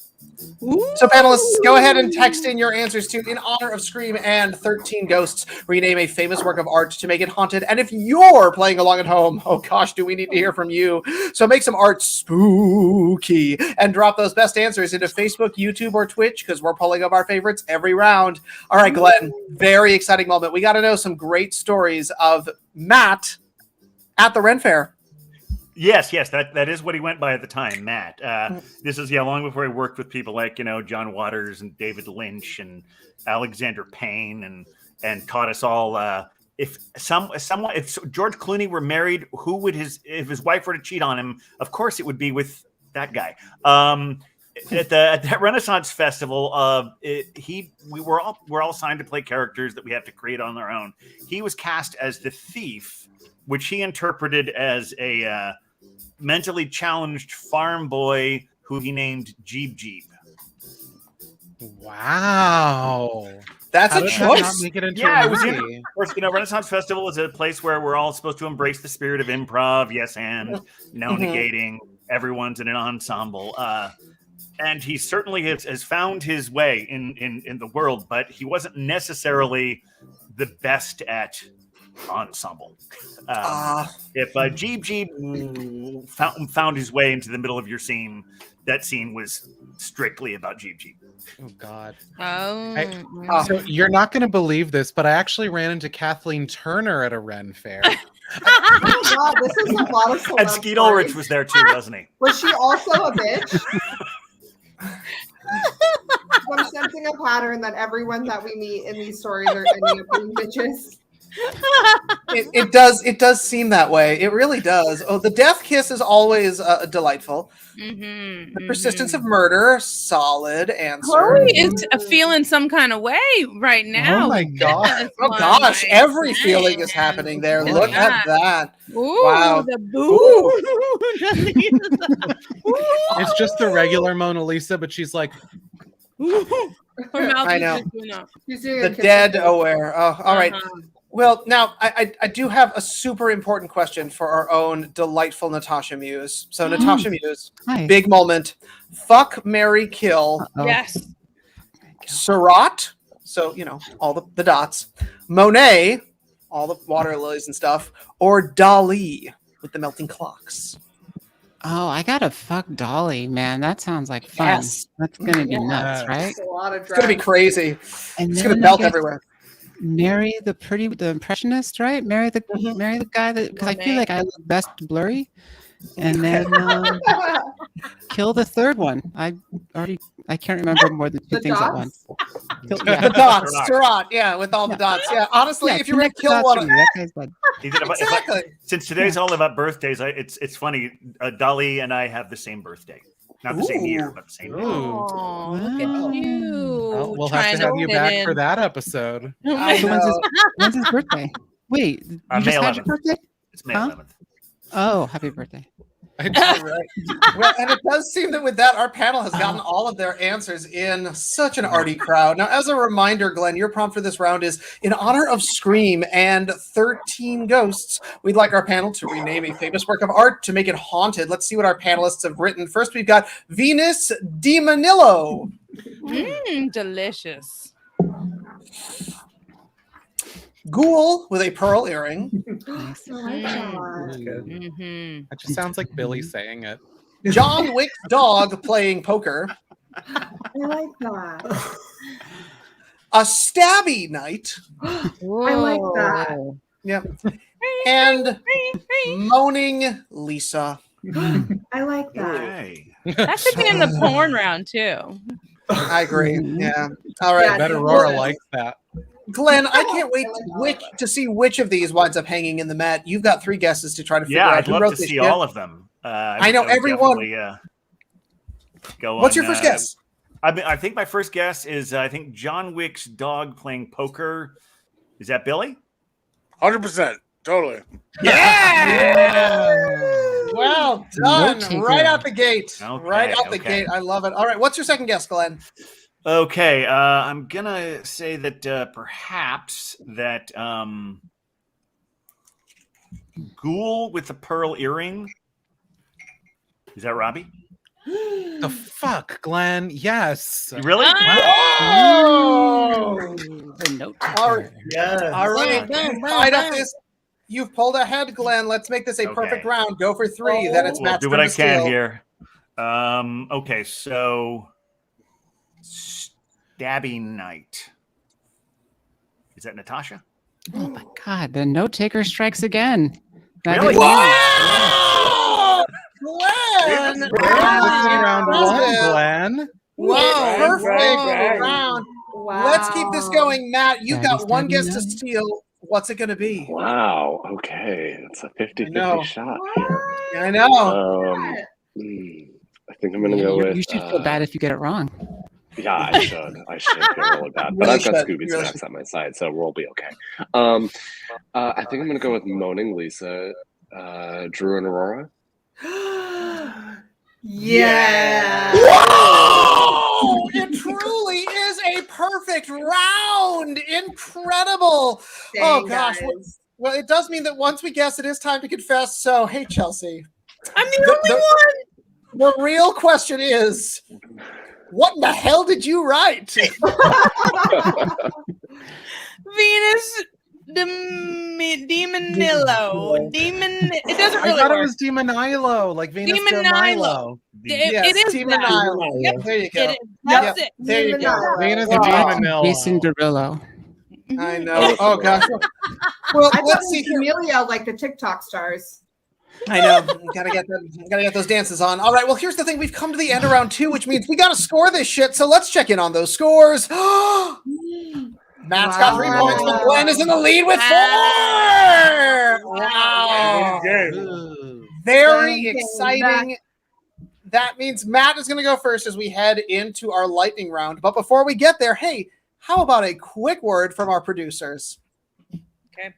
So, panelists, go ahead and text in your answers to in honor of Scream and 13 Ghosts. Rename a famous work of art to make it haunted. And if you're playing along at home, oh gosh, do we need to hear from you. So make some art spooky and drop those best answers into Facebook, YouTube, or Twitch, because we're pulling up our favorites every round. All right, Glenn, very exciting moment. We got to know some great stories of Matt at the Ren Fair. Yes, that is what he went by at the time, Matt. This is long before he worked with people like John Waters and David Lynch and Alexander Payne and taught us all. If George Clooney were married, if his wife were to cheat on him, of course it would be with that guy. At that Renaissance Festival, we're all signed to play characters that we have to create on our own. He was cast as the thief, which he interpreted as a mentally challenged farm boy who he named Jeeb Jeeb. Wow. That's a choice. Not make it into Yeah, a it was movie? of course, Renaissance Festival is a place where we're all supposed to embrace the spirit of improv, yes, and no negating. Everyone's in an ensemble. And he certainly has found his way in the world, but he wasn't necessarily the best at ensemble. If Jeeb Jeeb found his way into the middle of your scene, that scene was strictly about Jeeb Jeeb. Oh God. Oh. So you're not going to believe this, but I actually ran into Kathleen Turner at a Ren fair. Oh God, this is a lot of And Skeet Ulrich was there too, wasn't he? Was she also a bitch? I'm sensing a pattern that everyone that we meet in these stories are ending up being bitches. It does seem that way. It really does. Oh, the death kiss is always delightful. The persistence of murder, solid answer. Chloe is feeling some kind of way right now. Oh my God. Oh gosh, every feeling is happening there. Yeah. Look at that. Ooh, Wow. the boo. It's just the regular Mona Lisa, but she's like, Her mouth I is know. just doing that. She's doing The a kiss dead with aware. Oh, all right. Uh-huh. Well, now I do have a super important question for our own delightful Natasha Muse. So Natasha Muse, Hi. big moment. Fuck, marry, kill. Uh-oh. Yes. Surratt, so all the dots. Monet, all the water lilies and stuff, or Dali with the melting clocks. Oh, I gotta fuck Dolly, man. That sounds like fun. Yes. That's gonna be nuts, Yes. right? It's a lot of It's gonna be drugs. crazy. And It's gonna then I melt guess everywhere. marry the impressionist, right? Marry the guy that, because I feel like I look best blurry, and then kill the third one. I can't remember more than two The things at dots? once. The dots, Surratt, yeah, with all the dots. Yeah, honestly, Yeah, if you were to connect the kill dots one, for me. That guy's bad. exactly. Since today's all about birthdays, it's funny. Dali and I have the same birthday, not the same year, but the same day. Oh, look at you. well, we'll trying have to have you fit back in. for that episode. I So know. when's his birthday? Wait, you May just had your 11th. birthday? It's May Huh? 11th. Oh, happy birthday. Right. Well, and it does seem that with that, our panel has gotten all of their answers in such an arty crowd. Now, as a reminder, Glenn, your prompt for this round is in honor of Scream and 13 ghosts. We'd like our panel to rename a famous work of art to make it haunted. Let's see what our panelists have written. First, we've got Venus Di Manillo. Delicious. Ghoul with a pearl earring. Nice. I like that. Mm-hmm. That just sounds like Billy saying it. John Wick's dog playing poker. I like that. A stabby night. I like that. Yep. And moaning Lisa. I like that. Okay. That should be in the porn round too. I agree. Yeah. All right. Yeah, I bet Well, Aurora likes that. Glenn, I can't wait to see which of these winds up hanging in the mat. You've got 3 guesses to try to figure Yeah, out I'd who love wrote to this see shit. all of them. I know would everyone. definitely, go What's on, your first guess? I think my first guess is I think John Wick's dog playing poker. Is that Billy? 100%. Totally. Yeah! Well done. Note taker. Right out the gate. Okay, Right out the okay. gate. I love it. All right. What's your second guess, Glenn? Okay, I'm gonna say that perhaps that Ghoul with the pearl earring. Is that Robby? The fuck, Glenn? Yes. Really? Oh! The note All right. Yes. All right. Tied up this. You've pulled ahead, Glenn. Let's make this a perfect Okay. round. Go for 3. Then it's We'll Matt's do what turn I to can steal. here. Okay, so Stabby Night. Is that Natasha? Oh my god, the note taker strikes again. That Really? is- Wow! Glenn! This is round one, Impressive. Glenn. Wow, perfect Right. round. Wow. Let's keep this going. Matt, you've got Stabby, one stabby guess to night. steal. What's it going to be? Wow. Okay. It's a 50-50 know. shot. I know. I think I'm gonna go with. You should feel bad if you get it wrong. Yeah, I should. I should feel really bad. But Really I've got should. Scooby Really Snacks should. on my side, so we'll be okay. I think I'm gonna go with Moaning Lisa, Drew and Aurora. Yeah. Whoa! It truly is a perfect round. Incredible. Dang, gosh. guys. Well, it does mean that once we guess, it is time to confess. So, hey, Chelsea. I'm the only one. The real question is, what in the hell did you write? Venus Demonillo. Demon. It doesn't I really thought work. it was Demonilo, like Venus de Demonilo. Milo. It is Demon that. Island. Yep. There you go. That's it. There you go. Venus de Wow. Jason Demonilo. Derulo. I know. Oh gosh. Well, I thought let's it see was here. Amelia, like the TikTok stars. I know. Gotta get those dances on. All right. Well, here's the thing. We've come to the end of round 2, which means we gotta score this shit. So let's check in on those scores. Matt's got 3 points, but Glenn is in the lead with 4. Wow. Very exciting. That means Matt is going to go first as we head into our lightning round. But before we get there, hey, how about a quick word from our producers? Okay.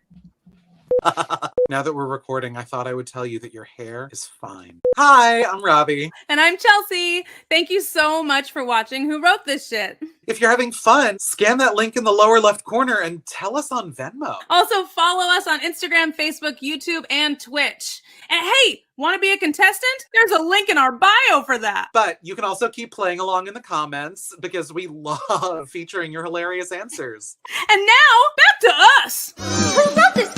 Now that we're recording, I thought I would tell you that your hair is fine. Hi, I'm Robby. And I'm Chelsea. Thank you so much for watching Who Wrote This Shit. If you're having fun, scan that link in the lower left corner and tell us on Venmo. Also, follow us on Instagram, Facebook, YouTube, and Twitch. And hey, want to be a contestant? There's a link in our bio for that. But you can also keep playing along in the comments because we love featuring your hilarious answers. And now, back to us. Who wrote this?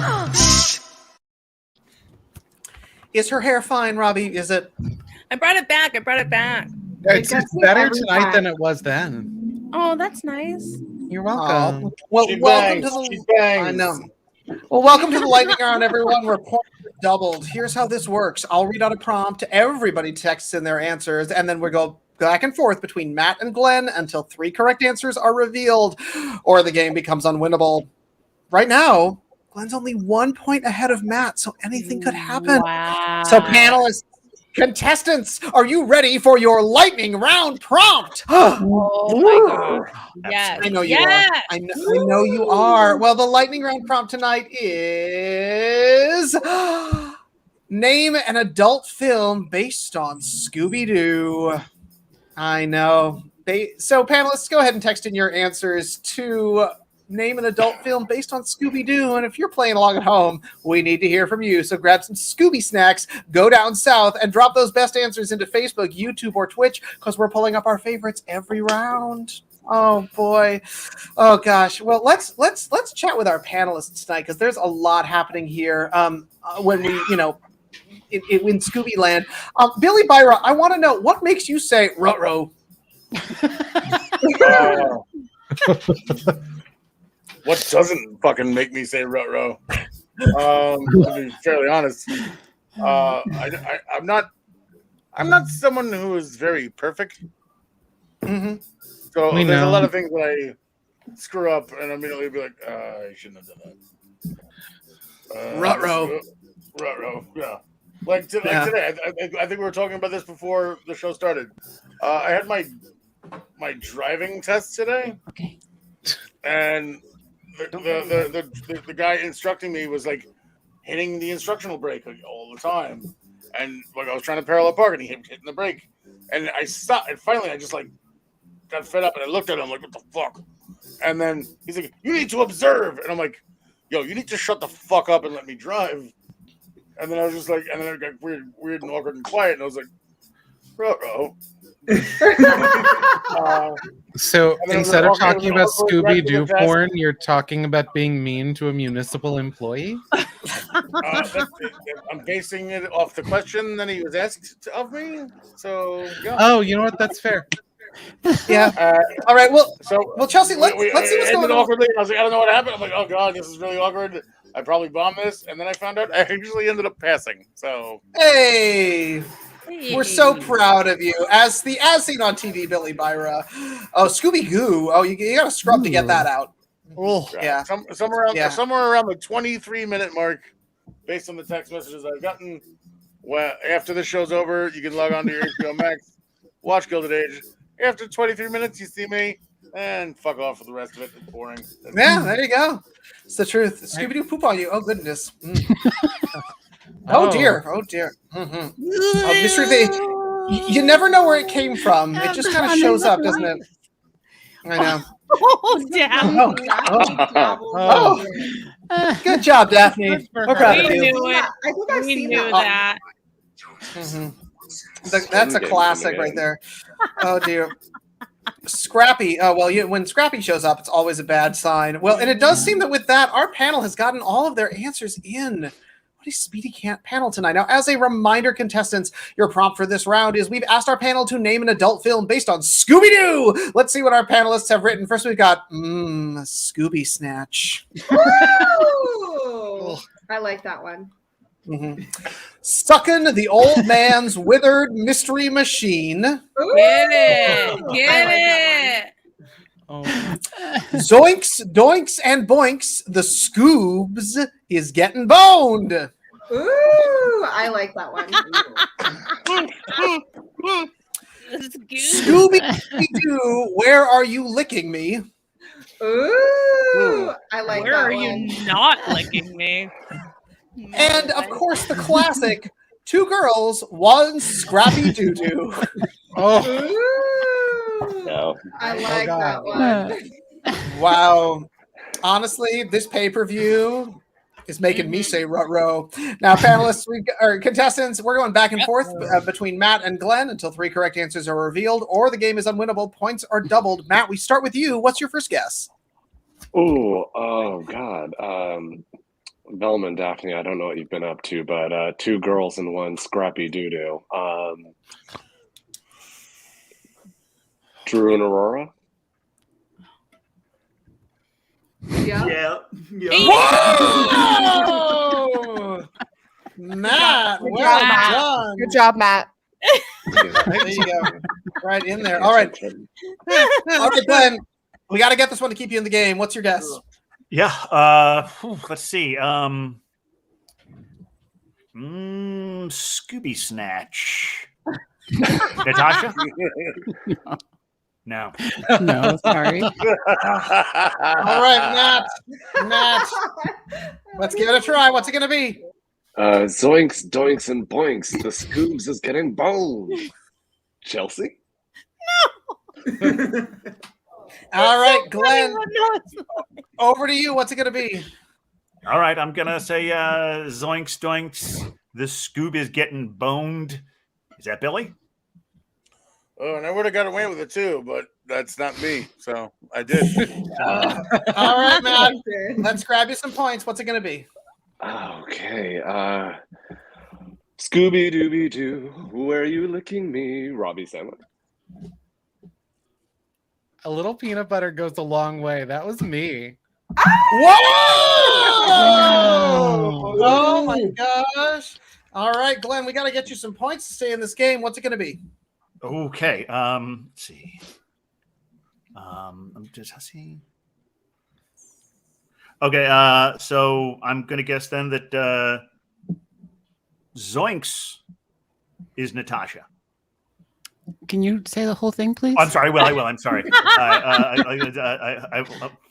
Is her hair fine, Robby? Is it? I brought it back. It's better tonight than it was then. Oh, that's nice. You're welcome. Well, She welcome bangs. to She the. bangs. I know. Well, welcome to the lightning round, everyone. Where points are doubled. Here's how this works. I'll read out a prompt. Everybody texts in their answers, and then we go back and forth between Matt and Glenn until 3 correct answers are revealed, or the game becomes unwinnable. Right now, Glenn's only 1 point ahead of Matt, so anything could happen. Wow. So, panelists, contestants, are you ready for your lightning round prompt? Oh my god. Yes. I know you are. I know you are. Well, the lightning round prompt tonight is name an adult film based on Scooby-Doo. I know. So, panelists, go ahead and text in your answers to name an adult film based on Scooby-Doo. And if you're playing along at home, we need to hear from you. So grab some Scooby snacks, go down south, and drop those best answers into Facebook, YouTube, or Twitch, because we're pulling up our favorites every round. Oh boy. Oh gosh. Well, let's chat with our panelists tonight, because there's a lot happening here. When we, in Scooby Land. Billy Byra, I want to know, what makes you say ruh-roh? What doesn't fucking make me say ruh-roh? To be fairly honest, I'm not someone who is very perfect. Mm-hmm. So there's a lot of things that I screw up and immediately be like, I shouldn't have done that. Ruh-roh. Ruh-roh, yeah. Like today, I think we were talking about this before the show started. I had my driving test today. Okay. And the guy instructing me was like hitting the instructional brake like, all the time, and like I was trying to parallel park and he kept hitting the brake, and I stopped, and finally I just like got fed up and I looked at him like, what the fuck? And then he's like, you need to observe, and I'm like, yo, you need to shut the fuck up and let me drive. And then I was just like, and then it got weird and awkward and quiet, and I was like, ruh-roh. So instead of talking about Scooby-Doo test. porn, you're talking about being mean to a municipal employee? I'm basing it off the question that he was asked of me. So yeah. Oh, you know what? That's fair. Yeah. All right. Well, Chelsea, let's see what's ended going on. awkwardly. I was like, I don't know what happened. I'm like, oh god, this is really awkward. I probably bombed this, and then I found out I actually ended up passing. So Hey. We're so proud of you. As seen on TV, Billy Byra. Oh, Scooby Goo. Oh, you got to scrub to get that out. Oh, yeah. Somewhere around the 23-minute mark, based on the text messages I've gotten. Well, after the show's over, you can log on to your HBO Max, watch Gilded Age. After 23 minutes, you see me, and fuck off for the rest of it. It's boring. Yeah, there you go. It's the truth. Scooby Doo poop on you. Oh goodness. Oh dear. Mm-hmm. Mystery. You never know where it came from. It just kind of shows up, doesn't it? I know. Oh, damn. Good job, Daphne. We're proud of We you. knew it. I think I've We seen knew that. that. Mm-hmm. That's a classic right there. Oh dear. Scrappy. When Scrappy shows up, it's always a bad sign. Well, and it does seem that with that, our panel has gotten all of their answers in. What a speedy panel tonight. Now, as a reminder, contestants, your prompt for this round is we've asked our panel to name an adult film based on Scooby-Doo. Let's see what our panelists have written. First, we've got Scooby Snatch. Ooh, I like that one. Sucking the old man's withered mystery machine. Get it. Get it. Zoinks, doinks, and boinks. The Scoobs is getting boned. Ooh, I like that one. Scooby-Doo, where are you licking me? Ooh, I like Where that are one. you not licking me? And of course, the classic: 2 girls, 1 scrappy doo-doo. No. I like that one. Wow. Honestly, this pay-per-view is making me say rut-row. Now, panelists, or contestants, we're going back and forth between Matt and Glenn until 3 correct answers are revealed, or the game is unwinnable. Points are doubled. Matt, we start with you. What's your first guess? Oh God. Velma and Daphne, I don't know what you've been up to, but 2 girls and 1 scrappy doo-doo. Drew and Aurora? Yeah. Whoa! Matt, Good well job, Matt. done. Good job, Matt. There you go. Right in there. All right. All right, Glenn. We got to get this one to keep you in the game. What's your guess? Yeah. Let's see. Scooby Snatch. Natasha? No. No, sorry. All right, Matt. Let's give it a try. What's it going to be? Zoinks, doinks, and boinks. The Scoobs is getting boned. Chelsea? All right, Glenn. Over to you. What's it going to be? All right, I'm going to say zoinks, doinks. The Scoob is getting boned. Is that Billy? Oh, and I would have got away with it too, but that's not me. So I did. All right, Matt. Let's grab you some points. What's it going to be? Okay. Scooby Dooby Doo, where are you licking me? Robby Sandler. A little peanut butter goes a long way. That was me. Whoa! Oh my gosh. All right, Glenn, we got to get you some points to stay in this game. What's it going to be? Okay. Let's see. I'm just see. Okay. So I'm going to guess then that Zoinks is Natasha. Can you say the whole thing, please? I'm sorry. Well, I will. I'm sorry.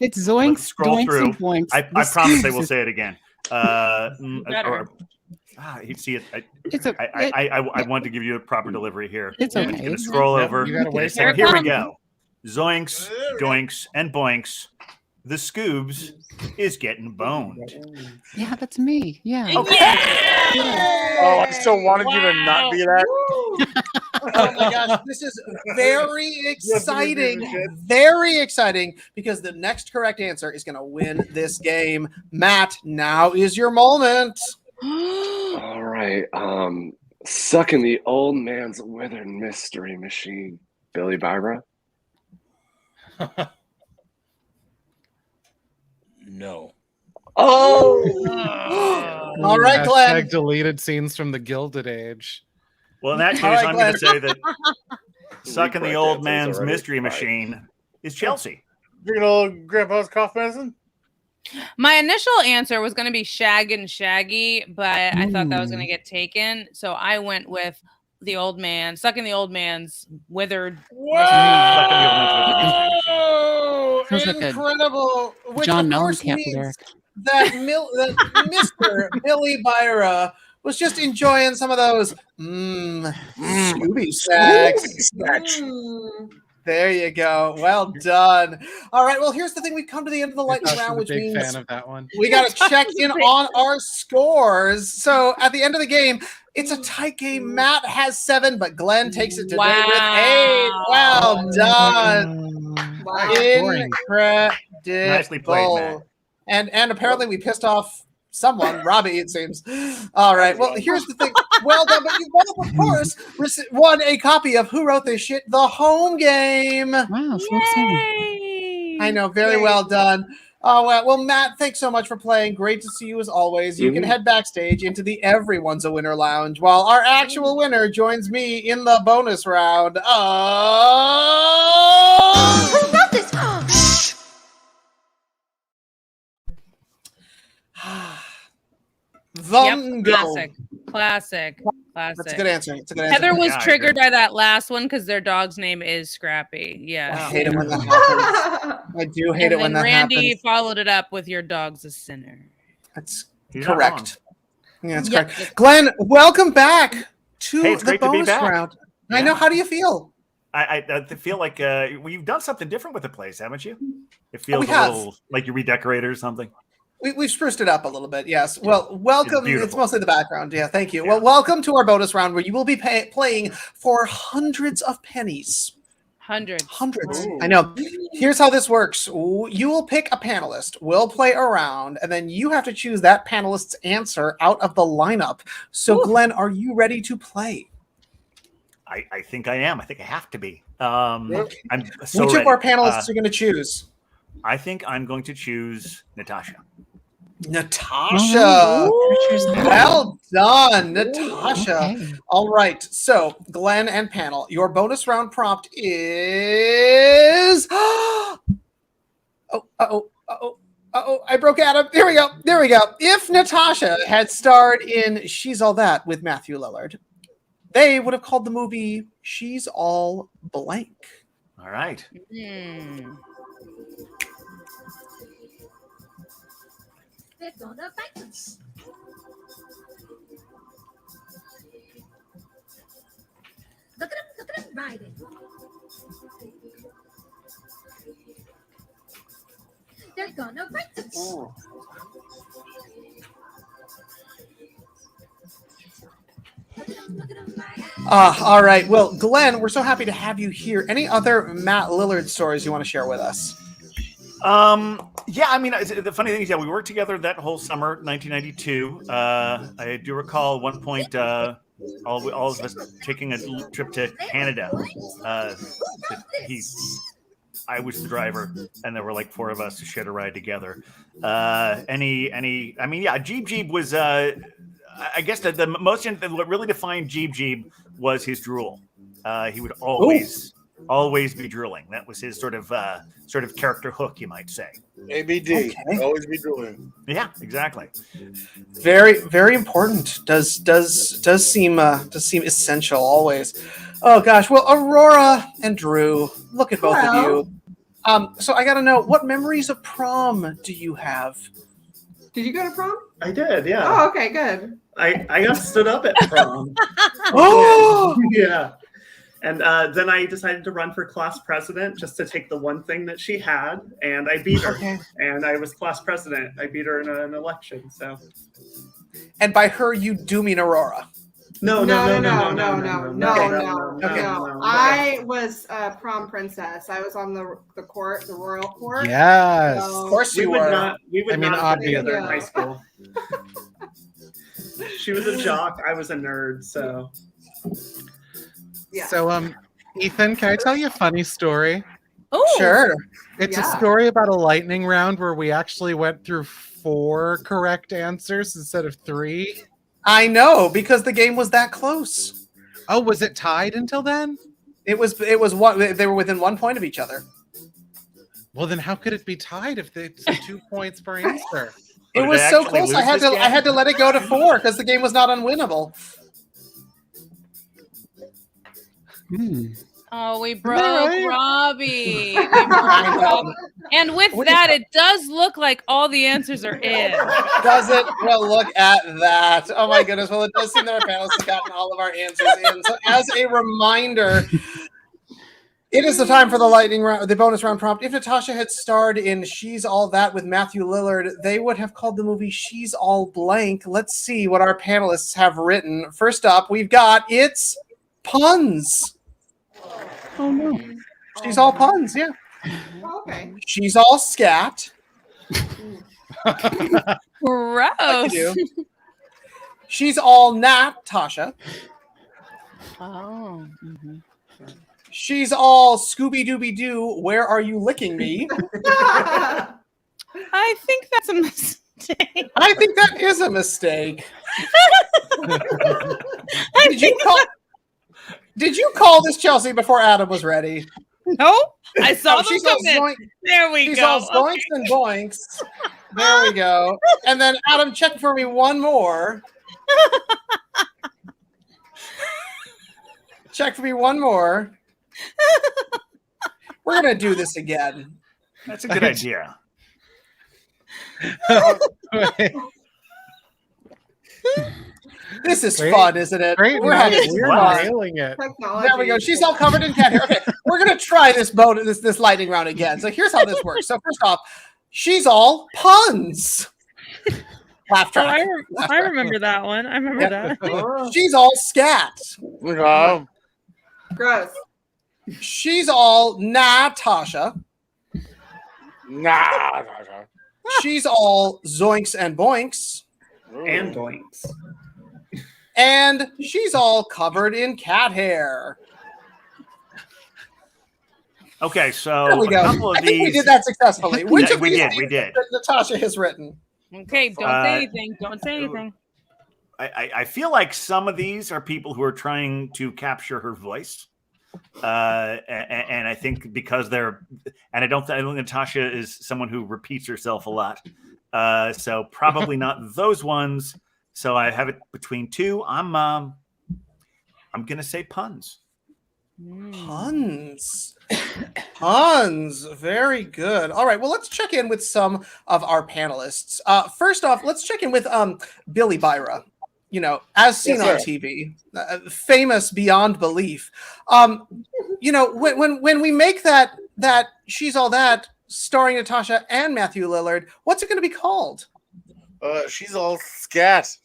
It's zoinks, scroll doinks, through. and boinks. I promise I will say it again. You see it. I want to give you a proper delivery here. It's I'm okay. going to scroll over. You gotta wait. Here we go. Zoinks, doinks, and boinks. The Scoobs is getting boned. Yeah, that's me. Yeah. Okay. Oh, I so wanted you to not be that. Oh my gosh, this is very exciting. Very exciting because the next correct answer is going to win this game. Matt, now is your moment. All right. Sucking the old man's withered mystery machine. Billy Byra? No. Oh! All right, Glenn. Hashtag deleted scenes from the Gilded Age. Well, in that case, All right, I'm going to Glenn. say that sucking the Correct old answers man's already. mystery machine is Chelsea. Drinking old grandpa's cough medicine? My initial answer was going to be Shag and Shaggy, but I thought that was going to get taken. So I went with the old man, sucking the old man's withered. Whoa! Sounds like a Incredible. Which John of course Mellencamp means lyric. that Mr. Billy Byra was just enjoying some of those Scooby snacks. There you go. Well done. All right. Well, here's the thing. We've come to the end of the lightning Natasha's round, a which big means fan of that one. we got to check in on our scores. So at the end of the game, it's a tight game. Matt has 7, but Glenn takes it today with 8. Well done. Wow. Incredible. Nicely played, Matt. And apparently we pissed off someone, Robby, it seems. All right. Well, here's the thing. Well done, but you both, of course, won a copy of Who Wrote This Shit, the home game. Wow, so exciting. I know. Very well done. Oh, well, Matt, thanks so much for playing. Great to see you as always. You can head backstage into the Everyone's a Winner lounge while our actual winner joins me in the bonus round. Who wrote this? Shh. Classic. That's a good answer. It's a good answer. Heather was triggered by that last one because their dog's name is Scrappy. Yeah. I hate it when that happens. I do hate it when that happens. Randy followed it up with your dog's a sinner. That's He's correct. Yeah, that's correct. Glenn, welcome back to the bonus round. I know. How do you feel? I feel like you've done something different with the place, haven't you? It feels a little like you redecorated or something. We've spruced it up a little bit, yes. Well, welcome. It's mostly the background. Yeah, thank you. Yeah. Well, welcome to our bonus round where you will be playing for hundreds of pennies. Hundreds. Ooh. I know. Here's how this works. You will pick a panelist. We'll play around, and then you have to choose that panelist's answer out of the lineup. So, Glenn, are you ready to play? I think I am. I think I have to be. I'm so Which ready. of our panelists are you going to choose? I think I'm going to choose Natasha. Natasha. Well done, Natasha. Okay. All right. So, Glenn and panel, your bonus round prompt is I broke Adam. There we go. If Natasha had starred in She's All That with Matthew Lillard, they would have called the movie She's All Blank. All right. They're gonna bite us. Look at them riding. They're gonna bite us. All right. Well, Glenn, we're so happy to have you here. Any other Matt Lillard stories you want to share with us? Yeah, I mean, the funny thing is, we worked together that whole summer, 1992. I do recall at one point, all of us taking a trip to Canada. I was the driver, and there were like 4 of us who shared a ride together. Jeeb was, I guess the most, what really defined Jeeb was his drool. He would always be drooling. That was his sort of character hook, you might say. ABD, always be drooling. Yeah, exactly. Very, very important. Does seem essential always. Oh gosh. Well, Aurora and Drew, look at both of you. So I got to know, what memories of prom do you have? Did you go to prom? I did. Yeah. Oh, okay, good. I got stood up at prom. Oh, yeah. And then I decided to run for class president just to take the one thing that she had, and I beat her. Okay. And I was class president. I beat her in an election. So. And by her, you do mean Aurora. No. I was prom princess. I was on the court, the royal court. Yes. Of course you were. We would not have been together in obviously. high school. She was a jock. I was a nerd. So. Yeah. So, Ethan, can I tell you a funny story? Oh, Sure. It's a story about a lightning round where we actually went through 4 correct answers instead of 3. I know, because the game was that close. Oh, was it tied until then? It was one. They were within 1 point of each other. Well, then how could it be tied if it's 2 points per answer? It was so close. I had to let it go to 4 because the game was not unwinnable. Oh, we broke Robby. And with that, it does look like all the answers are in. Does it? Well, look at that. Oh my goodness. Well, it does seem that our panelists have gotten all of our answers in. So as a reminder, It is the time for the lightning round, the bonus round prompt. If Natasha had starred in She's All That with Matthew Lillard, they would have called the movie She's All Blank. Let's see what our panelists have written. First up, we've got It's Puns. Oh no. She's all puns, yeah. Okay. She's all scat. Gross. She's all Natasha. Oh. She's all Scooby Dooby Doo. Where are you licking me? I think that's a mistake. I think that is a mistake. Did you call this, Chelsea, before Adam was ready? Nope. I saw them she's come all in. There we she's go. all zoinks and boinks. There we go. And then Adam, check for me one more. Check for me one more. We're gonna do this again. That's a good idea. This is fun, isn't it? We're nailing it. There we go. She's all covered in cat hair. Okay, we're gonna try this lightning round again. So here's how this works. So first off, she's all puns. Laugh track. I remember that one. I remember that. She's all scat. Gross. She's all Natasha. Natasha. She's all zoinks and boinks. And doinks. And she's all covered in cat hair. Okay, so There we go. a couple of I think we these. did that successfully. Which Yeah, of we these did, do we you did. think that Natasha has written? Okay, don't say anything. Don't say anything. I feel like some of these are people who are trying to capture her voice. And I think because they're, and I don't think Natasha is someone who repeats herself a lot. So probably not those ones. So I have it between two. I'm going to say puns. Puns. Puns. Very good. All right. Well, let's check in with some of our panelists. First off, let's check in with Billy Byra. You know, as seen on TV, famous beyond belief. You know, when we make that She's All That starring Natasha and Matthew Lillard, what's it going to be called? She's all scat.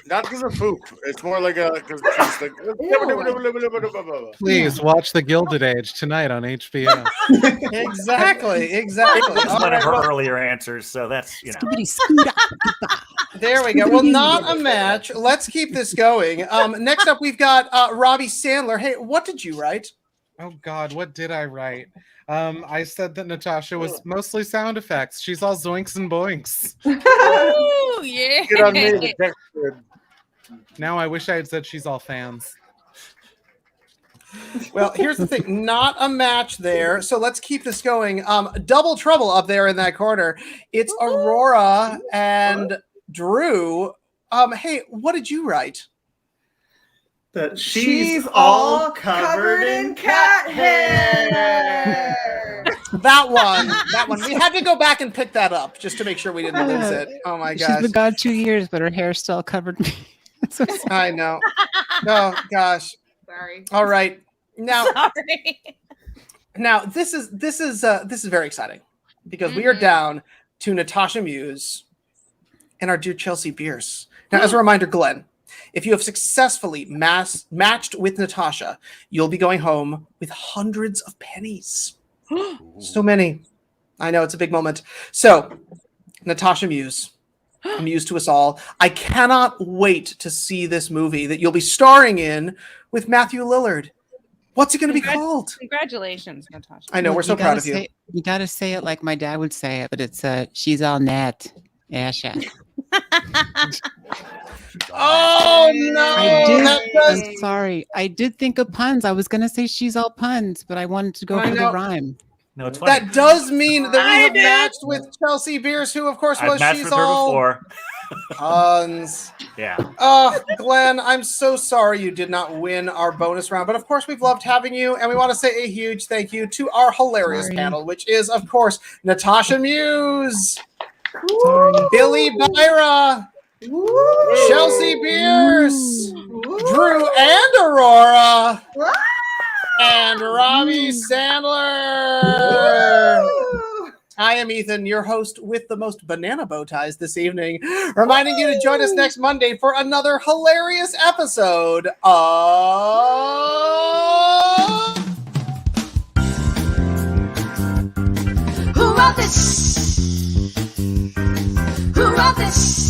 Not because of poop. It's more like a. Please watch The Gilded Age tonight on HBO. Exactly. That's one of her earlier answers, so that's, you know. There we go. Well, not a match. Let's keep this going. Next up, we've got Robby Sandler. Hey, what did you write? Oh God, what did I write? I said that Natasha was mostly sound effects. She's all zoinks and boinks. Oh yeah. Get on me. The text grid. Now I wish I had said she's all fans. Well, here's the thing. Not a match there. So let's keep this going. Double trouble up there in that corner. It's Aurora and Drew. Hey, what did you write? That she's all covered in cat hair. That one. We had to go back and pick that up just to make sure we didn't lose it. Oh my gosh. She's been gone 2 years, but her hair's still covered. So I know. Oh gosh. Sorry. All right. Now, Sorry. now this is very exciting because we are down to Natasha Muse and our dear Chelsea Bearce. Now, as a reminder, Glenn, if you have successfully matched with Natasha, you'll be going home with hundreds of pennies. So many. I know, it's a big moment. So, Natasha Muse, a muse to us all. I cannot wait to see this movie that you'll be starring in with Matthew Lillard. What's it going to be called? Congratulations, Natasha. I know, we're so proud of you. You got to say it like my dad would say it, but it's she's all net. Asha. Oh no! I'm sorry. I did think of puns. I was gonna say she's all puns, but I wanted to go for the rhyme. No, it's funny. That does mean that we have matched with Chelsea Bearce, who of course was matched she's with her all before. puns. Yeah. Oh, Glenn, I'm so sorry you did not win our bonus round, but of course we've loved having you, and we want to say a huge thank you to our hilarious panel, which is of course Natasha Muse, Billy Byra, Chelsea Bearce, Drew and Aurora, Robby Sandler. I am Ethan, your host with the most banana bow ties this evening, reminding you to join us next Monday for another hilarious episode of Who wrote this? Who wrote this?